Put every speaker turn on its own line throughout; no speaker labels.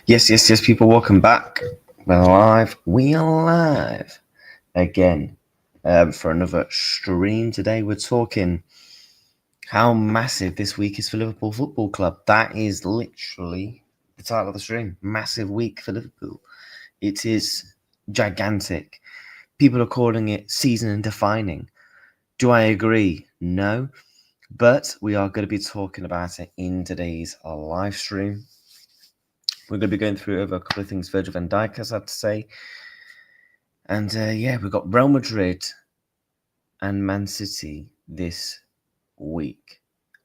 Yes, people, welcome back. We're live. We are live again for another stream. Today we're talking how massive this week is for Liverpool Football Club. That is literally the title of the stream. Massive week for Liverpool. It is gigantic. People are calling it season defining. Do I agree? No. But we are going to be talking about it in today's live stream. We're going to be going through over a couple of things Virgil van Dijk has had to say. And we've got Real Madrid and Man City this week.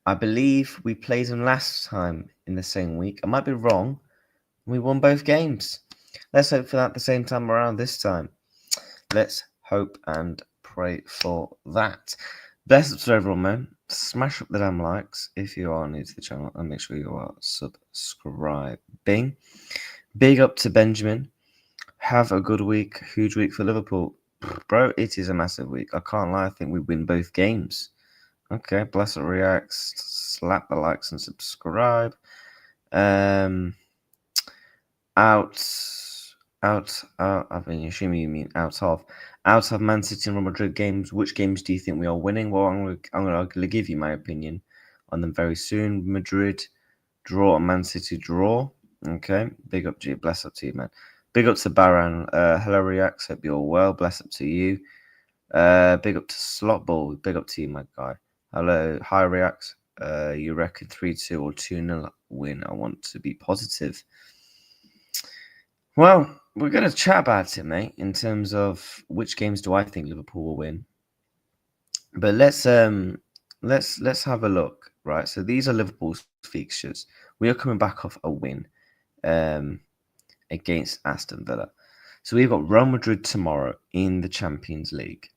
I believe we played them last time in the same week. I might be wrong. We won both games. Let's hope for that the same time around this time. Let's hope and pray for that. Best up to everyone, man. Smash up the damn likes if you are new to the channel, and make sure you are subscribing. Big up to Benjamin. Have a good week. Huge week for Liverpool. Bro, it is a massive week. I can't lie. I think we win both games. Okay, bless it, reacts. Slap the likes and subscribe. I mean, assuming you mean out of Man City and Real Madrid games, which games do you think we are winning? Well, I'm going to give you my opinion on them very soon. Madrid draw and Man City draw. Okay, big up to you. Bless up to you, man. Big up to Baran. Hello, Reacts. Hope you're well. Bless up to you. Big up to Slotball. Big up to you, my guy. Hello. Hi, Reacts. You reckon 3-2 or 2-0 win? I want to be positive. Well, we're going to chat about it, mate, in terms of which games do I think Liverpool will win. But let's have a look, right? So these are Liverpool's fixtures. We are coming back off a win against Aston Villa. So we've got Real Madrid tomorrow in the Champions League.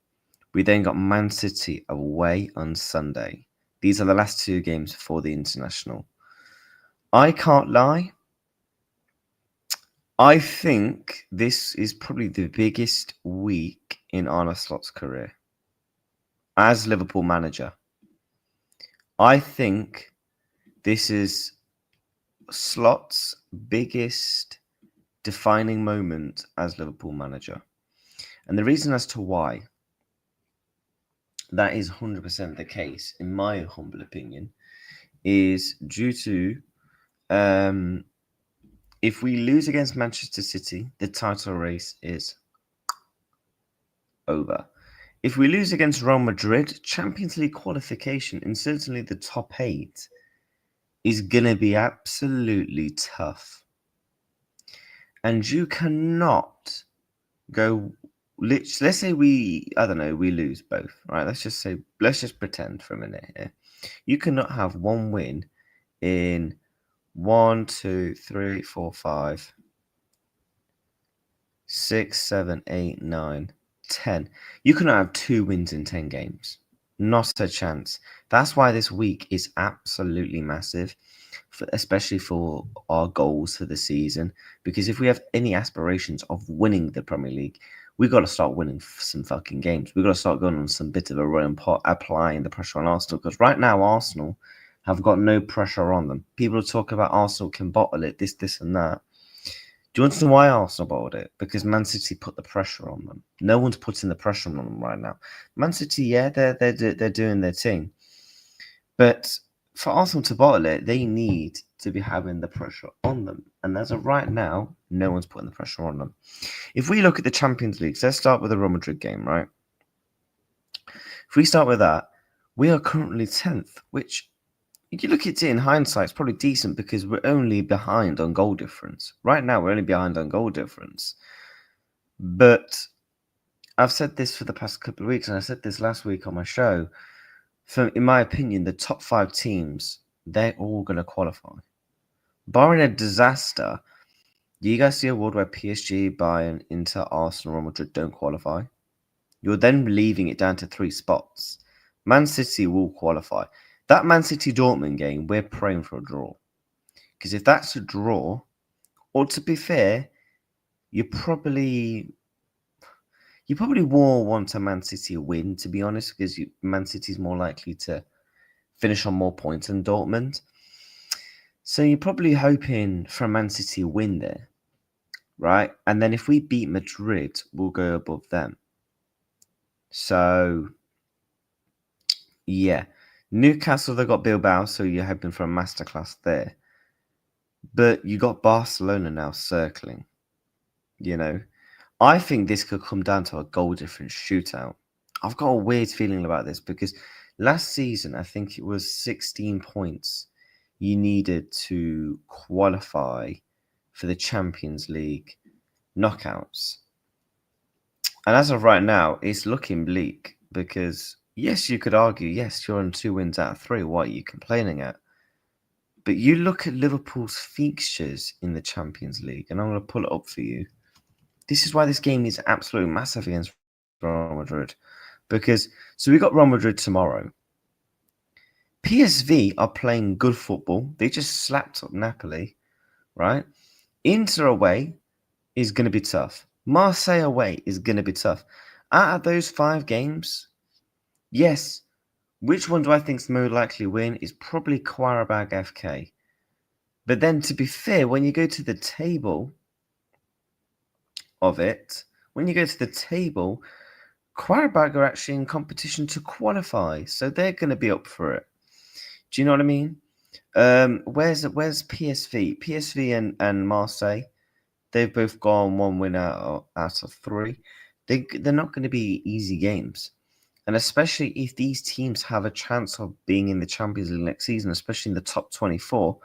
We then got Man City away on Sunday. These are the last two games for the international. I can't lie. I think this is probably the biggest week in Arne Slot's career as Liverpool manager. I think this is Slot's biggest defining moment as Liverpool manager. And the reason as to why that is 100% the case, in my humble opinion, is due to if we lose against Manchester City, the title race is over. If we lose against Real Madrid, Champions League qualification, and certainly the top 8, is going to be absolutely tough. And you cannot go, let's say we lose both, right? Let's just pretend for a minute here. You cannot have one win in 1, 2, 3, 4, 5, 6, 7, 8, 9, 10. You cannot have 2 wins in 10 games. Not a chance. That's why this week is absolutely massive, especially for our goals for the season. Because if we have any aspirations of winning the Premier League, we've got to start winning some fucking games. We've got to start going on some bit of a run and applying the pressure on Arsenal. Because right now, Arsenal have got no pressure on them. People are talking about Arsenal can bottle it, this and that. Do you want to know why Arsenal bottled it? Because Man City put the pressure on them. No one's putting the pressure on them right now. Man City, yeah, they're doing their thing. But for Arsenal to bottle it, they need to be having the pressure on them. And as of right now, no one's putting the pressure on them. If we look at the Champions League, let's start with the Real Madrid game, right? If we start with that, we are currently 10th, which, if you look at it in hindsight, it's probably decent because we're only behind on goal difference. Right now, we're only behind on goal difference. But I've said this for the past couple of weeks, and I said this last week on my show. In my opinion, the top 5 teams, they're all going to qualify. Barring a disaster, do you guys see a world where PSG, Bayern, Inter, Arsenal, Real Madrid don't qualify? You're then leaving it down to 3 spots. Man City will qualify. That Man City Dortmund game, we're praying for a draw. Because if that's a draw, or to be fair, you probably will want a Man City win, to be honest, because Man City's more likely to finish on more points than Dortmund. So you're probably hoping for a Man City win there, right? And then if we beat Madrid, we'll go above them. So, yeah. Newcastle, they got Bilbao, so you're hoping for a masterclass there. But you got Barcelona now circling, you know. I think this could come down to a goal difference shootout. I've got a weird feeling about this because last season, I think it was 16 points you needed to qualify for the Champions League knockouts. And as of right now, it's looking bleak because, yes, you could argue, yes, you're on 2 wins out of 3. What are you complaining at? But you look at Liverpool's fixtures in the Champions League, and I'm going to pull it up for you. This is why this game is absolutely massive against Real Madrid. So we got Real Madrid tomorrow. PSV are playing good football. They just slapped up Napoli, right? Inter away is going to be tough. Marseille away is going to be tough. Out of those 5 games, yes, which one do I think is the most likely win is probably Qarabag FK. But then, to be fair, when you go to the table of it, Qarabag are actually in competition to qualify, so they're going to be up for it. Do you know what I mean? Where's PSV? PSV and Marseille, they've both gone 1 win out of 3. They're not going to be easy games. And especially if these teams have a chance of being in the Champions League next season, especially in the top 24,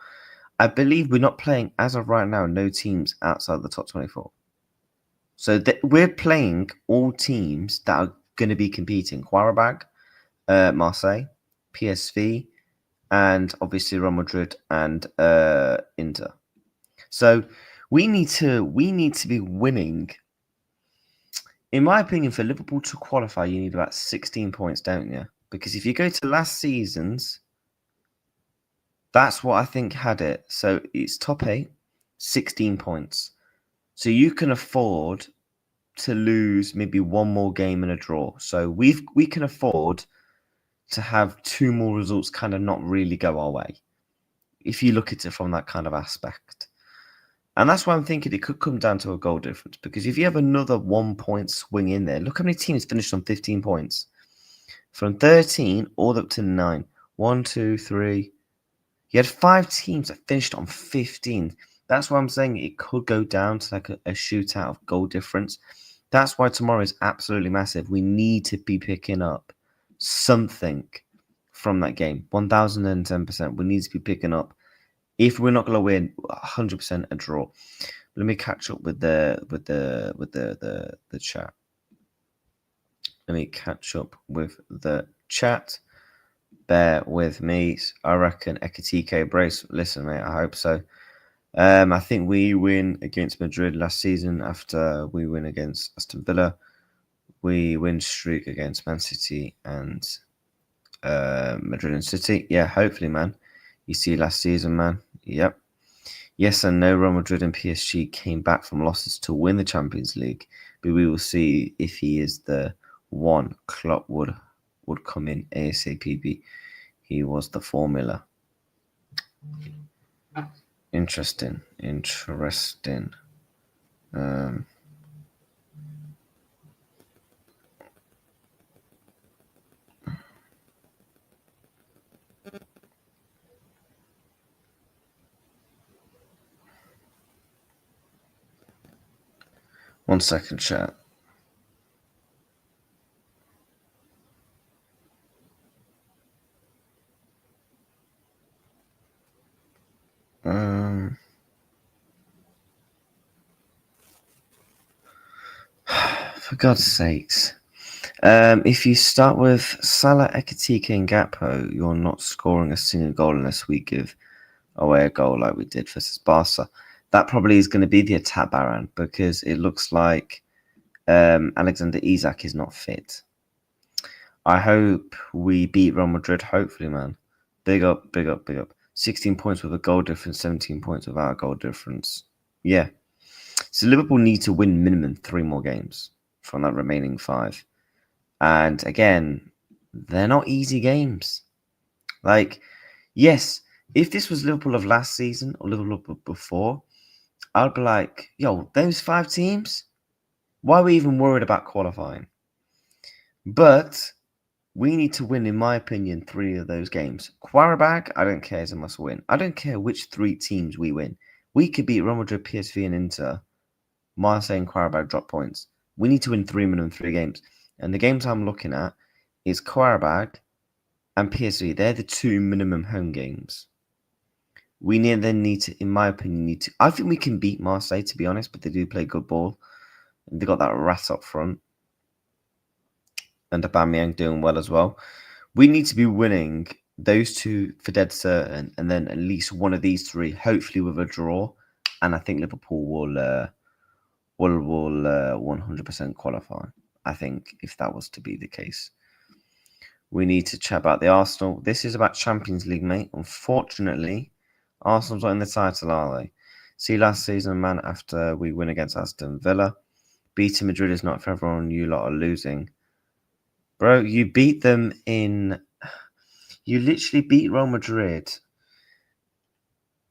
I believe we're not playing, as of right now, no teams outside the top 24. So we're playing all teams that are going to be competing. Qarabag, Marseille, PSV, and obviously Real Madrid and Inter. So we need to be winning. In my opinion, for Liverpool to qualify, you need about 16 points, don't you? Because if you go to last season's, that's what I think had it. So it's top 8, 16 points. So you can afford to lose maybe 1 more game and a draw. So we can afford to have 2 more results kind of not really go our way, if you look at it from that kind of aspect. And that's why I'm thinking it could come down to a goal difference. Because if you have another 1 point swing in there, look how many teams finished on 15 points. From 13 all up to 9. 1, 2, 3. You had 5 teams that finished on 15. That's why I'm saying it could go down to like a shootout of goal difference. That's why tomorrow is absolutely massive. We need to be picking up something from that game. 1010%. We need to be picking up. If we're not going to win, 100% a draw. Let me catch up with the chat. Let me catch up with the chat. Bear with me. I reckon Ekitike brace. Listen, mate, I hope so. I think we win against Madrid last season after we win against Aston Villa. We win streak against Man City and Madrid and City. Yeah, hopefully, man. You see last season, man. Yep. Yes and no, Real Madrid and PSG came back from losses to win the Champions League. But we will see if he is the one. Klopp would come in ASAP. He was the formula. Interesting. 1 second, chat. For God's sakes. If you start with Salah, Ekitike, and Gakpo, you're not scoring a single goal unless we give away a goal like we did versus Barca. That probably is going to be the attack, Baran, because it looks like Alexander Isak is not fit. I hope we beat Real Madrid, hopefully, man. Big up, big up, big up. 16 points with a goal difference, 17 points without a goal difference. Yeah. So Liverpool need to win minimum 3 more games from that remaining 5. And again, they're not easy games. Like, yes, if this was Liverpool of last season or Liverpool before, I'd be like, yo, those 5 teams, why are we even worried about qualifying? But we need to win, in my opinion, 3 of those games. Qarabag, I don't care, is a must win. I don't care which 3 teams we win. We could beat Real Madrid, PSV, and Inter. Marseille and Qarabag drop points. We need to win 3 minimum 3 games. And the games I'm looking at is Qarabag and PSV. They're the 2 minimum home games. We then need to, in my opinion, I think we can beat Marseille, to be honest, but they do play good ball. And they got that rat up front. And Aubameyang doing well as well. We need to be winning those 2 for dead certain, and then at least one of these 3, hopefully with a draw. And I think Liverpool will 100% qualify. I think if that was to be the case. We need to chat about the Arsenal. This is about Champions League, mate. Unfortunately, Arsenal's not in the title, are they? See last season, man, after we win against Aston Villa. Beating Madrid is not for everyone. You lot are losing. Bro, you beat them in... You literally beat Real Madrid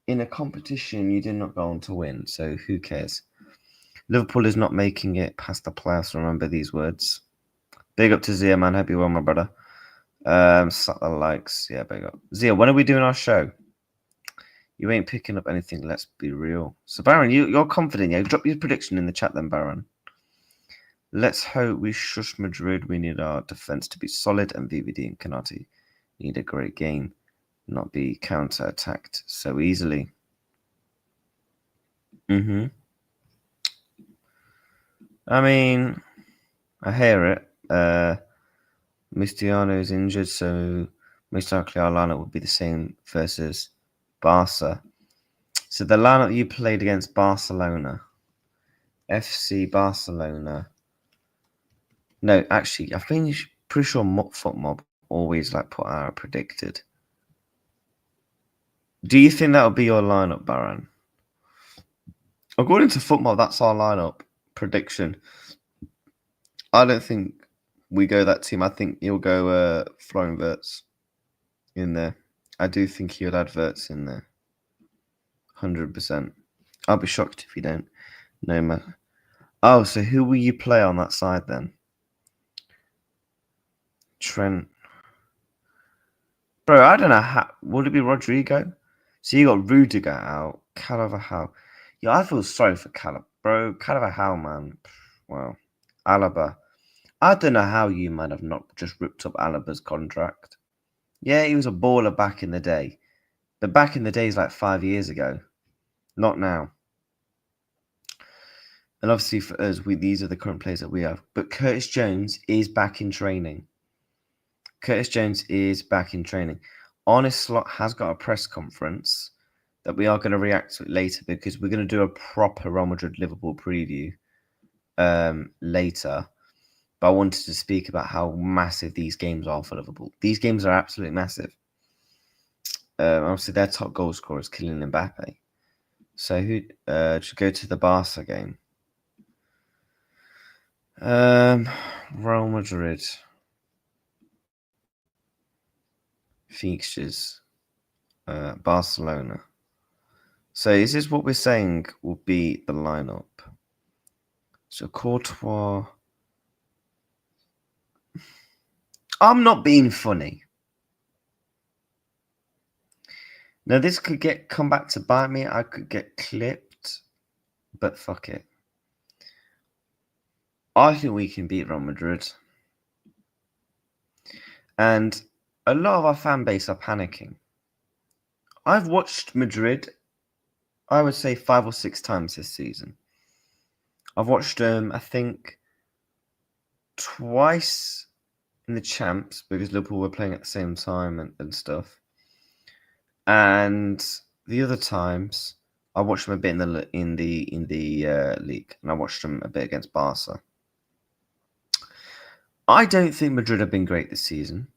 in a competition you did not go on to win. So who cares? Liverpool is not making it past the playoffs. Remember these words. Big up to Zia, man. Hope you're well, my brother. Slap the likes. Yeah, big up. Zia, when are we doing our show? You ain't picking up anything, let's be real. So, Baron, you're confident, yeah? Drop your prediction in the chat then, Baron. Let's hope we shush Madrid. We need our defense to be solid, and VVD and Canati need a great game, not be counter-attacked so easily. I mean, I hear it. Cristiano is injured, so most likely our lineup would be the same versus Barca. So the lineup you played against Barcelona, FC Barcelona. No, actually, I've been pretty sure FootMob always like put out predicted. Do you think that would be your lineup, Baran? According to FootMob, that's our lineup prediction. I don't think we go that team. I think you'll go Florian Wirtz in there. I do think he would add Wirtz in there. 100%. I'll be shocked if you don't. No matter. Oh, so who will you play on that side then? Trent. Bro, I don't know how. Would it be Rodrigo? So you got Rudiger out. Carvajal. Yeah, I feel sorry for Bro, Carvajal, man. Well, Alaba. I don't know how you, man, have not just ripped up Alaba's contract. Yeah, he was a baller back in the day. But back in the days like 5 years ago. Not now. And obviously for us, these are the current players that we have. But Curtis Jones is back in training. Honest Slot has got a press conference that we are going to react to it later, because we're going to do a proper Real Madrid Liverpool preview later. But I wanted to speak about how massive these games are for Liverpool. These games are absolutely massive. Obviously, their top goal scorer is Kylian Mbappe. So who should go to the Barca game? Real Madrid fixtures. Barcelona. So is this what we're saying will be the lineup? So Courtois. I'm not being funny. Now this could come back to bite me. I could get clipped, but fuck it. I think we can beat Real Madrid. And a lot of our fan base are panicking. I've watched Madrid, I would say 5 or 6 times this season. I've watched them, I think, twice in the champs because Liverpool were playing at the same time and stuff. And the other times, I watched them a bit in the league, and I watched them a bit against Barca. I don't think Madrid have been great this season,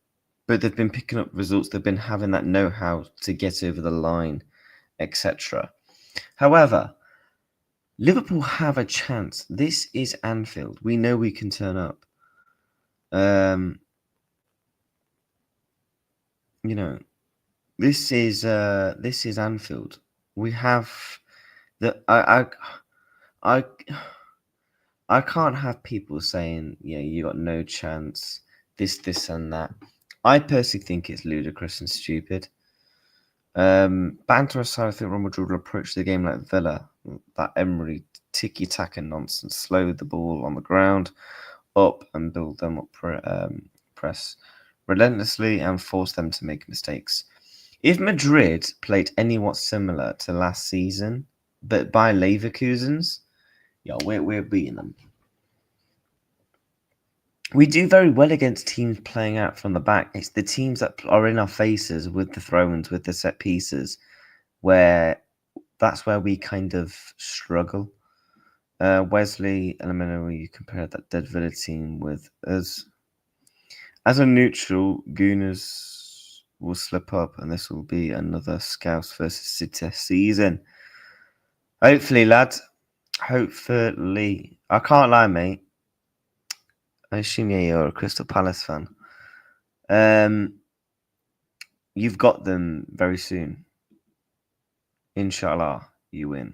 but they've been picking up results. They've been having that know-how to get over the line, etc. However, Liverpool have a chance. This is Anfield. We know we can turn up. You know, this is Anfield. We have the I can't have people saying, yeah, you got no chance, this and that. I personally think it's ludicrous and stupid. Banter aside, I think Real Madrid will approach the game like Villa. That Emery tiki-taka nonsense. Slow the ball on the ground up and build them up, press relentlessly and force them to make mistakes. If Madrid played anyone similar to last season, but by Leverkusen's, yeah, we're beating them. We do very well against teams playing out from the back. It's the teams that are in our faces with the throw-ins, with the set pieces, where that's where we kind of struggle. Wesley, Elemento, you compare that Dead Villa team with us. As a neutral, Gooners will slip up, and this will be another Scouse versus City season. Hopefully, lads. Hopefully. I can't lie, mate. I assume you're a Crystal Palace fan. You've got them very soon. Inshallah, you win.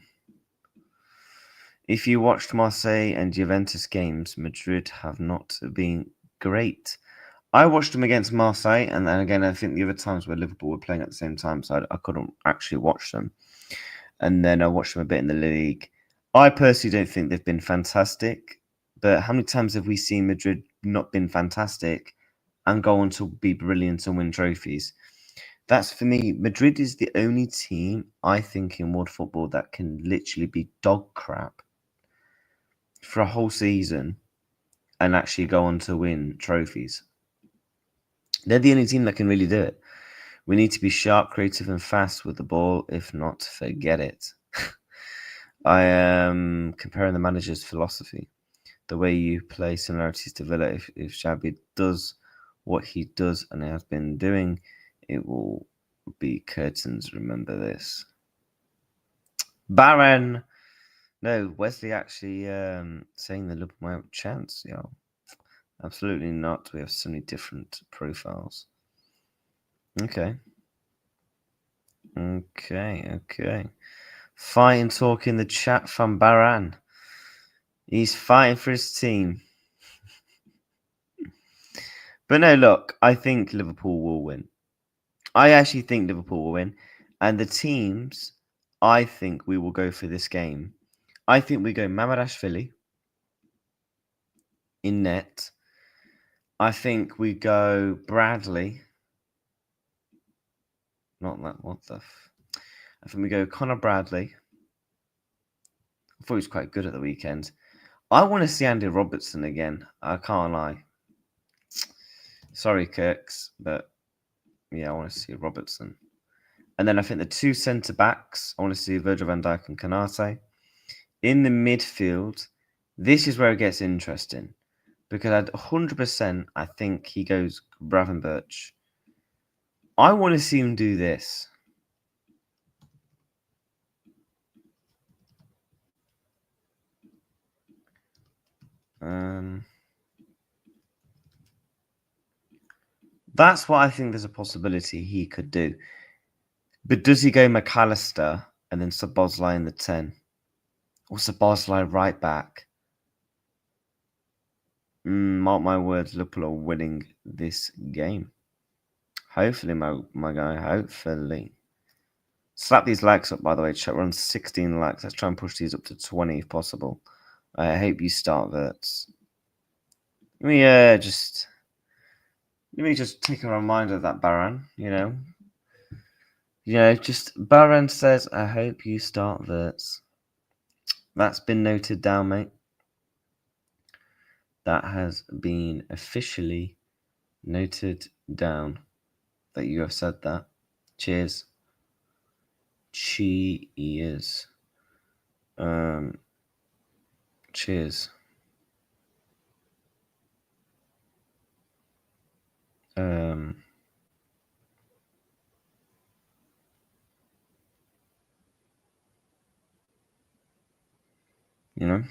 If you watched Marseille and Juventus games, Madrid have not been great. I watched them against Marseille, and then again, I think the other times where Liverpool were playing at the same time, so I couldn't actually watch them. And then I watched them a bit in the league. I personally don't think they've been fantastic, but how many times have we seen Madrid not been fantastic and go on to be brilliant and win trophies? That's, for me, Madrid is the only team, I think, in world football that can literally be dog crap for a whole season and actually go on to win trophies. They're the only team that can really do it. We need to be sharp, creative, and fast with the ball. If not, forget it. I am comparing the manager's philosophy. The way you play similarities to Villa. If Xabi does what he does and has been doing, it will be curtains. Remember this. Baron. No, Wesley actually saying the Liverpool might have a chance. Yeah, absolutely not. We have so many different profiles. Okay. Fighting talk in the chat from Baran. He's fighting for his team. But no, look, I think Liverpool will win. I actually think Liverpool will win. And the teams I think we will go for this game. I think we go Mamadashvili in net. I think we go Bradley. Not that, what the... I think we go Connor Bradley. I thought he was quite good at the weekend. I want to see Andy Robertson again. I can't lie. Sorry, Kirks, but yeah, I want to see Robertson. And then I think the two centre-backs, I want to see Virgil van Dijk and Kanate. In the midfield, this is where it gets interesting. Because at 100%, I think he goes Gravenberch. I want to see him do this. That's what I think there's a possibility he could do. But does he go McAllister and then Szoboszlai in the 10? Or Szoboszlai right back? Mark my words, Liverpool are winning this game. Hopefully, my guy, hopefully. Slap these likes up, by the way. Chat, we're on 16 likes. Let's try and push these up to 20 if possible. I hope you start, Verts. let me just take a reminder of that, Baran. Just Baran says, "I hope you start verts." That's been noted down, mate. That has been officially noted down that you have said that. Cheers. Cheers. Cheers. You know.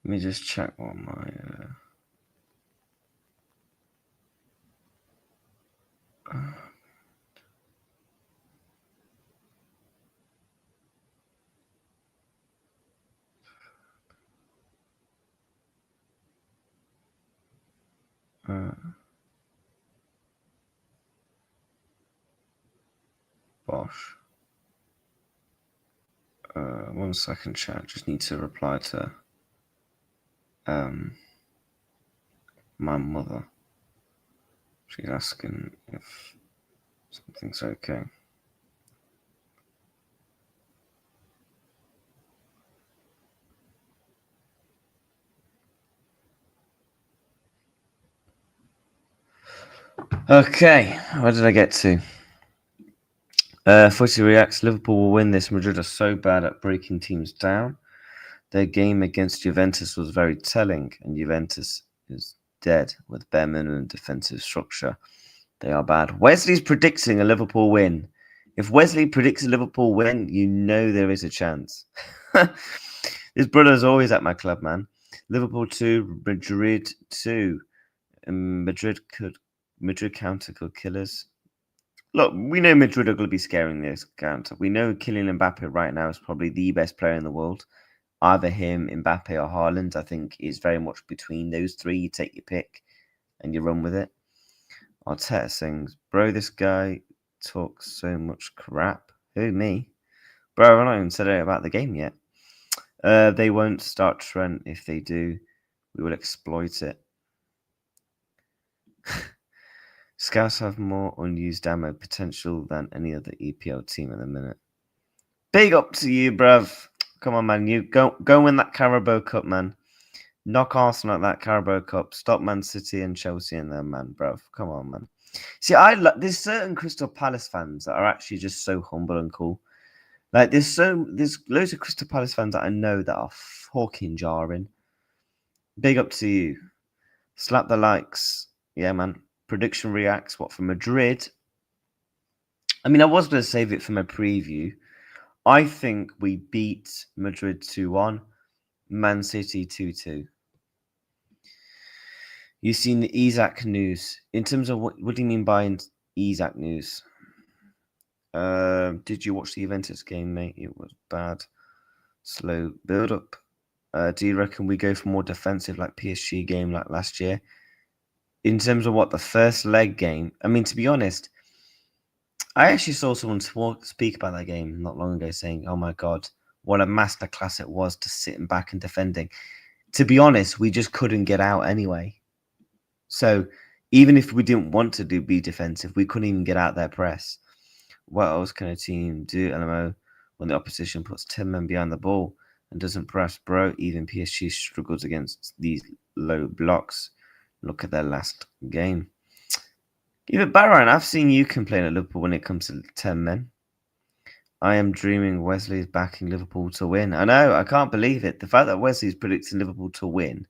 Let me just check what my Bosh. 1 second, chat. Just need to reply to my mother. She's asking if something's okay. Okay, where did I get to? Footy reacts. Liverpool will win this. Madrid are so bad at breaking teams down. Their game against Juventus was very telling, and Juventus is dead with bare minimum defensive structure. They are bad. Wesley's predicting a Liverpool win. If Wesley predicts a Liverpool win, you know there is a chance. His brother's always at my club, man. Liverpool 2, Madrid 2. Madrid counter could kill us. Look, we know Madrid are going to be scaring this counter. We know Kylian Mbappe right now is probably the best player in the world. Either him, Mbappe, or Haaland, I think, is very much between those three. You take your pick and you run with it. Arteta sings, "Bro, this guy talks so much crap." Who, me? Bro, I've not even said it about the game yet. They won't start Trent. If they do, we will exploit it. Scouts have more unused ammo potential than any other EPL team at the minute. Big up to you, bruv. Come on, man. You go win that Carabao Cup, man. Knock Arsenal at that Carabao Cup. Stop Man City and Chelsea in there, man, bruv. Come on, man. See, there's certain Crystal Palace fans that are actually just so humble and cool. Like there's loads of Crystal Palace fans that I know that are fucking jarring. Big up to you. Slap the likes. Yeah, man. Prediction reacts. What, for Madrid? I mean, I was going to save it for my preview. I think we beat Madrid 2-1, Man City 2-2. You've seen the Isaac news. In terms of what do you mean by Isaac news? Did you watch the Juventus game, mate? It was bad. Slow build up. Do you reckon we go for more defensive like PSG game like last year? In terms of what the first leg game, I mean, to be honest, I actually saw someone speak about that game not long ago saying, "Oh my God, what a masterclass it was to sitting back and defending." To be honest, we just couldn't get out anyway. So even if we didn't want to be defensive, we couldn't even get out their press. What else can a team do, LMO, when the opposition puts 10 men behind the ball and doesn't press, bro? Even PSG struggles against these low blocks. Look at their last game. Even Baron, I've seen you complain at Liverpool when it comes to 10 men. I am dreaming Wesley's backing Liverpool to win. I know, I can't believe it. The fact that Wesley's predicting Liverpool to win,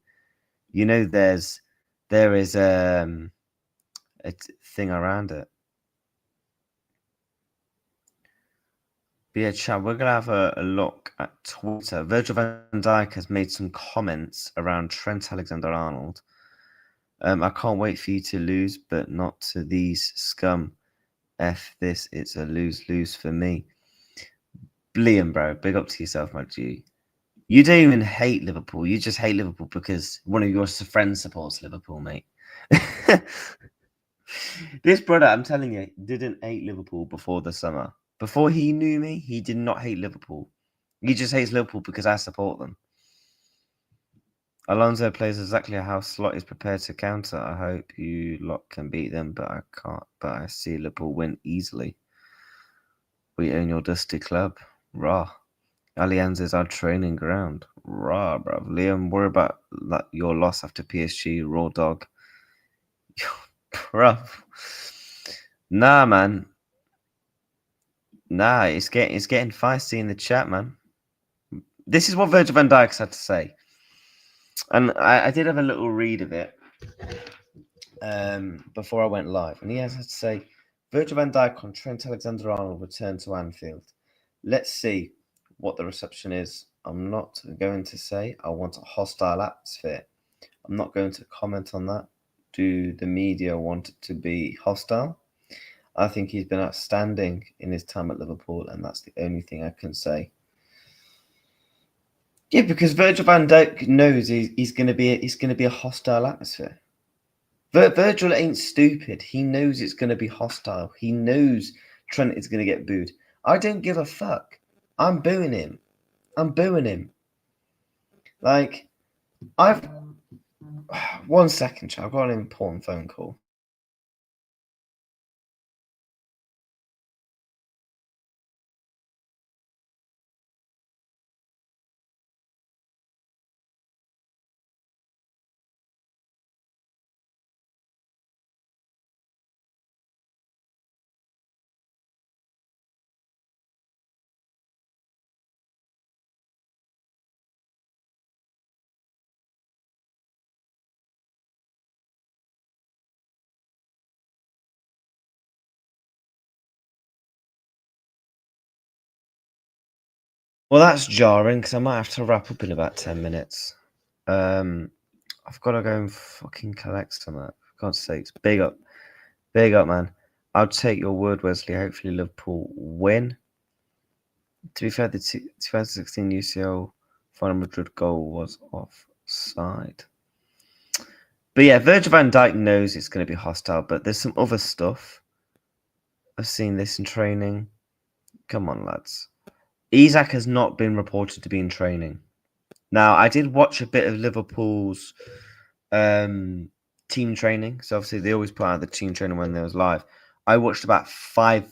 you know, there is a thing around it. But yeah, Chad, we're going to have a look at Twitter. Virgil van Dijk has made some comments around Trent Alexander-Arnold. I can't wait for you to lose, but not to these scum. F this, it's a lose-lose for me. Liam, bro, big up to yourself, my G. You don't even hate Liverpool. You just hate Liverpool because one of your friends supports Liverpool, mate. This brother, I'm telling you, didn't hate Liverpool before the summer. Before he knew me, he did not hate Liverpool. He just hates Liverpool because I support them. Alonso plays exactly how Slot is prepared to counter. I hope you lot can beat them, but I can't. But I see Liverpool win easily. We own your dusty club. Rah. Allianz is our training ground. Rah, bruv. Liam, worry about your loss after PSG. Raw dog. Bruv. Nah, man. Nah, it's getting feisty in the chat, man. This is what Virgil van Dijk's had to say. And I did have a little read of it before I went live. And he has to say, Virgil van Dijk on Trent Alexander-Arnold return to Anfield. Let's see what the reception is. I'm not going to say I want a hostile atmosphere. I'm not going to comment on that. Do the media want it to be hostile? I think he's been outstanding in his time at Liverpool, and that's the only thing I can say. Yeah, because Virgil van Dijk knows he's going to be a hostile atmosphere. Virgil ain't stupid. He knows it's going to be hostile. He knows Trent is going to get booed. I don't give a fuck. I'm booing him. Like, I've... 1 second, chat. I've got an important phone call. Well, that's jarring because I might have to wrap up in about 10 minutes. I've got to go and fucking collect some of that. For God's sakes. Big up, man. I'll take your word, Wesley. Hopefully Liverpool win. To be fair, the 2016 UCL final Madrid goal was offside. But yeah, Virgil van Dijk knows it's going to be hostile, but there's some other stuff. I've seen this in training. Come on, lads. Isak has not been reported to be in training. Now, I did watch a bit of Liverpool's team training. So obviously they always put out the team training when they was live. I watched about 5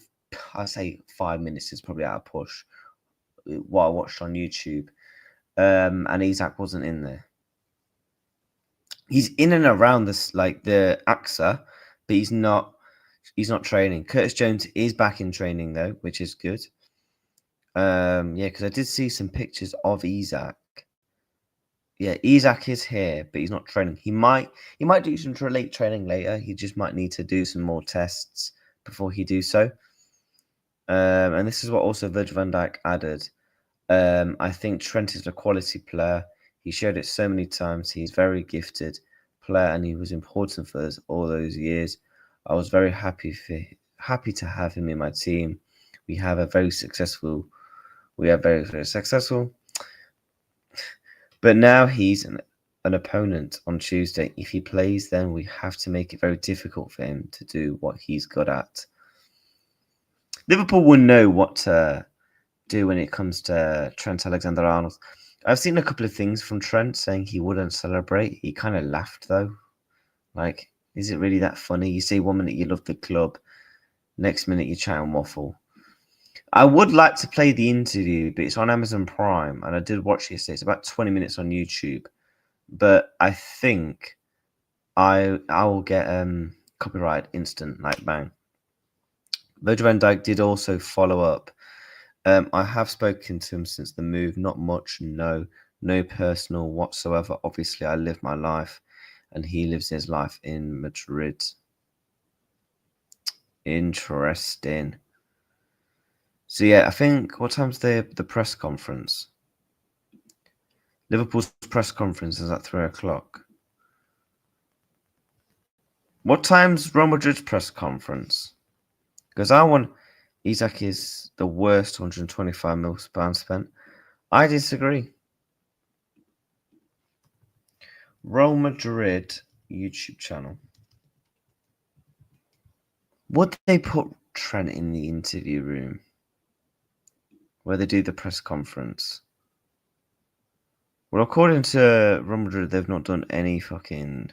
minutes is probably out of push. What I watched on YouTube. And Isak wasn't in there. He's in and around this, like the AXA, but he's not training. Curtis Jones is back in training though, which is good. Yeah, because I did see some pictures of Isak. Yeah, Isak is here, but he's not training. He might do some late training later. He just might need to do some more tests before he do so. And this is what also Virgil van Dijk added. I think Trent is a quality player. He showed it so many times. He's very gifted player, and he was important for us all those years. I was very happy to have him in my team. We are very, very successful. But now he's an opponent on Tuesday. If he plays, then we have to make it very difficult for him to do what he's good at. Liverpool will know what to do when it comes to Trent Alexander-Arnold. I've seen a couple of things from Trent saying he wouldn't celebrate. He kind of laughed though. Like, is it really that funny? You say 1 minute you love the club, next minute you chat and waffle. I would like to play the interview, but it's on Amazon Prime, and I did watch it yesterday. It's about 20 minutes on YouTube, but I think I will get copyright instant, like bang. Virgil van Dijk did also follow up. I have spoken to him since the move. Not much, no personal whatsoever. Obviously, I live my life, and he lives his life in Madrid. Interesting. So yeah, I think what time's the press conference? Liverpool's press conference is at 3:00. What time's Real Madrid's press conference? Because I want Isak is the worst 125 mil pounds spent. I disagree. Real Madrid YouTube channel. Would they put Trent in the interview room? where they do the press conference. Well, according to Real Madrid, they've not done any fucking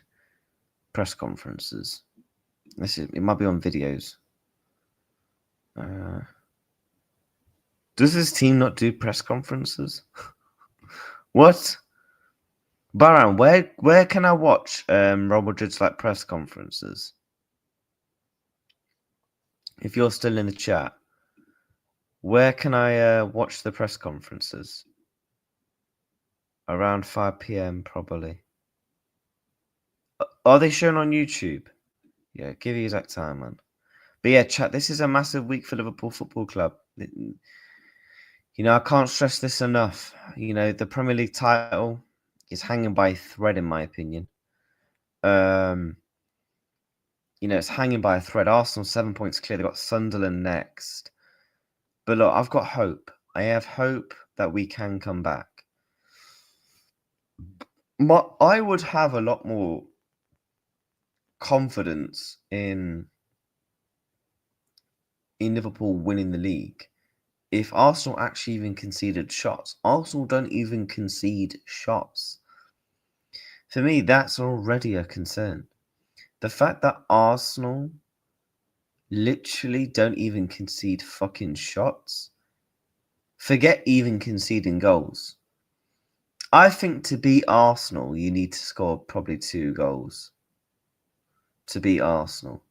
press conferences. It might be on videos. Does this team not do press conferences? What? Baran, where can I watch Real Madrid's like press conferences? If you're still in the chat, where can I watch the press conferences? Around 5 p.m. probably. Are they shown on YouTube? Yeah, give you exact time, man. But yeah, chat, this is a massive week for Liverpool Football Club. You know, I can't stress this enough. You know, the Premier League title is hanging by a thread, in my opinion. You know, it's hanging by a thread. Arsenal 7 points clear. They've got Sunderland next. But look, I've got hope. I have hope that we can come back. I would have a lot more confidence in Liverpool winning the league if Arsenal actually even conceded shots. Arsenal don't even concede shots. For me, that's already a concern. The fact that Arsenal literally don't even concede fucking shots. Forget even conceding goals. I think to beat Arsenal, you need to score probably 2 goals to beat Arsenal.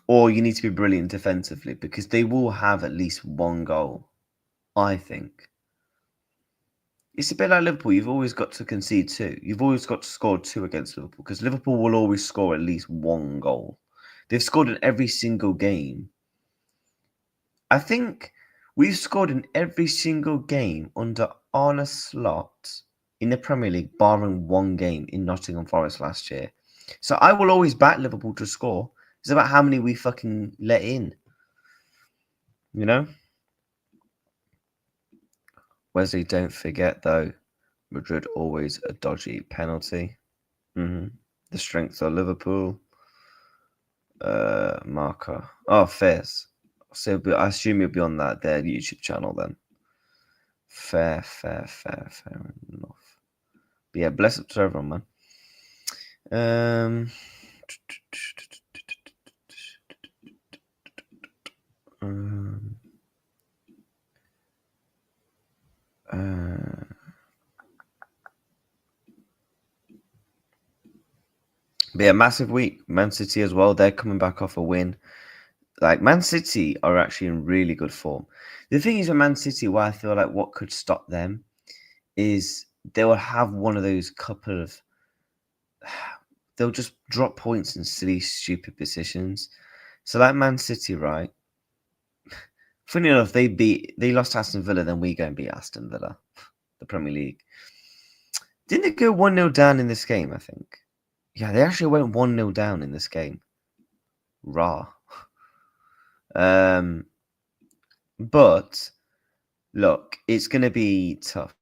Or you need to be brilliant defensively because they will have at least 1 goal, I think. It's a bit like Liverpool. You've always got to concede 2. You've always got to score 2 against Liverpool because Liverpool will always score at least 1 goal. They've scored in every single game. I think we've scored in every single game under Arne Slot in the Premier League, barring 1 game in Nottingham Forest last year. So I will always back Liverpool to score. It's about how many we fucking let in. You know? Wesley, don't forget, though, Madrid always a dodgy penalty. The strengths are Liverpool. Marker. Oh, Fairs. So I assume you'll be on their YouTube channel then. Fair enough. But yeah, bless up to everyone, man. But yeah, massive week. Man City as well. They're coming back off a win. Like, Man City are actually in really good form. The thing is with Man City, why I feel like what could stop them is they will have one of those couple of... They'll just drop points in silly, stupid positions. So like Man City, right? Funny enough, they lost Aston Villa, then we go and beat Aston Villa, the Premier League. Didn't they go 1-0 down in this game, I think? Yeah, they actually went 1-0 down in this game. Rah. But look, it's going to be tough.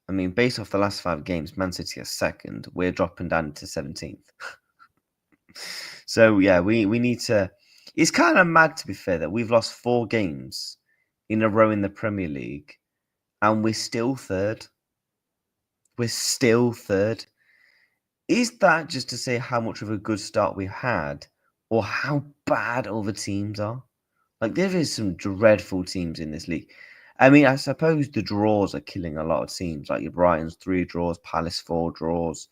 I mean, based off the last 5 games, Man City are second. We're dropping down to 17th. So, yeah, we need to... It's kind of mad, to be fair, that we've lost 4 games in a row in the Premier League, and we're still third. We're still third. Is that just to say how much of a good start we had, or how bad other teams are? Like, there is some dreadful teams in this league. I mean, I suppose the draws are killing a lot of teams. Like your Brightons, 3 draws, Palace, 4 draws.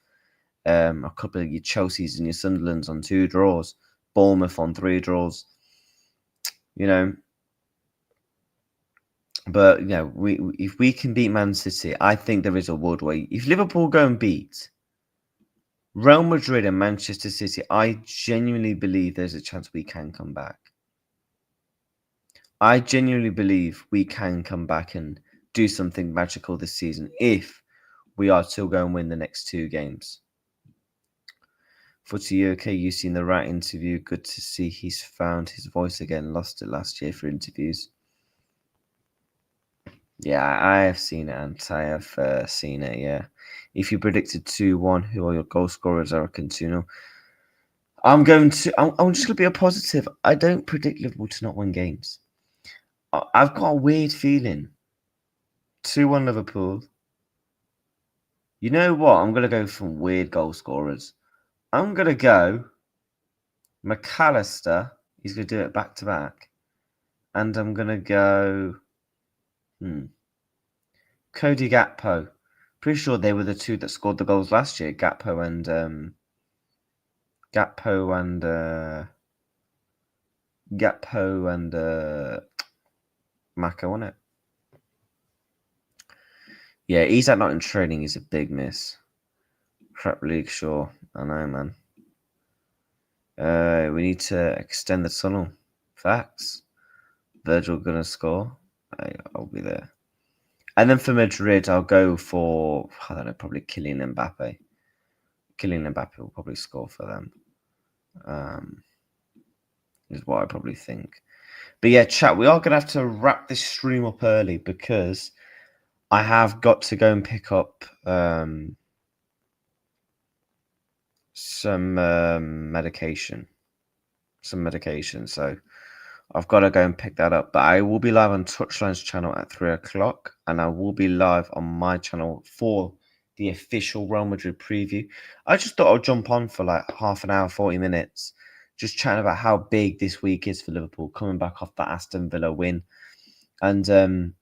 A couple of your Chelseas and your Sunderlands on 2 draws. Bournemouth on 3 draws. You know. But, you know, if we can beat Man City, I think there is a world where... If Liverpool go and beat Real Madrid and Manchester City, I genuinely believe there's a chance we can come back. I genuinely believe we can come back and do something magical this season if we are to go and win the next 2 games. Footy, okay, you've seen the Rat interview. Good to see he's found his voice again. Lost it last year for interviews. Yeah, I have seen it, and I have seen it, yeah. If you predicted 2-1, who are your goal scorers? I reckon 2-0. I'm just going to be a positive. I don't predict Liverpool to not win games. I've got a weird feeling. 2-1 Liverpool. You know what? I'm going to go for weird goal scorers. I'm going to go McAllister. He's going to do it back to back. And I'm going to go Cody Gakpo. Pretty sure they were the two that scored the goals last year. Gakpo and Maka, wasn't it? Yeah, he's not in training. He's a big miss. Crap league, sure. I know, man. We need to extend the tunnel. Facts. Virgil gonna score. I'll be there. And then for Madrid, I'll go for, I don't know, probably Kylian Mbappe. Kylian Mbappe will probably score for them. Is what I probably think. But yeah, chat, we are going to have to wrap this stream up early because I have got to go and pick up some medication. So I've got to go and pick that up. But I will be live on Touchline's channel at 3 o'clock. And I will be live on my channel for the official Real Madrid preview. I just thought I'd jump on for like half an hour, 40 minutes. Just chatting about how big this week is for Liverpool, coming back off the Aston Villa win. And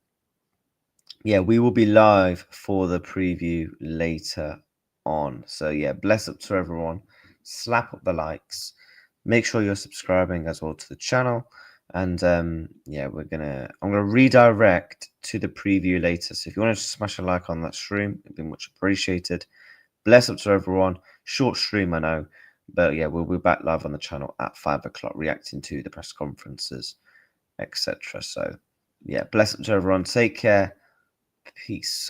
yeah, we will be live for the preview later on. So yeah, bless up to everyone. Slap up the likes. Make sure you're subscribing as well to the channel. And yeah, I'm gonna redirect to the preview later. So if you want to smash a like on that stream, it'd be much appreciated. Bless up to everyone. Short stream, I know. But yeah, we'll be back live on the channel at 5 o'clock, reacting to the press conferences, etc. So yeah, bless up to everyone. Take care. Peace.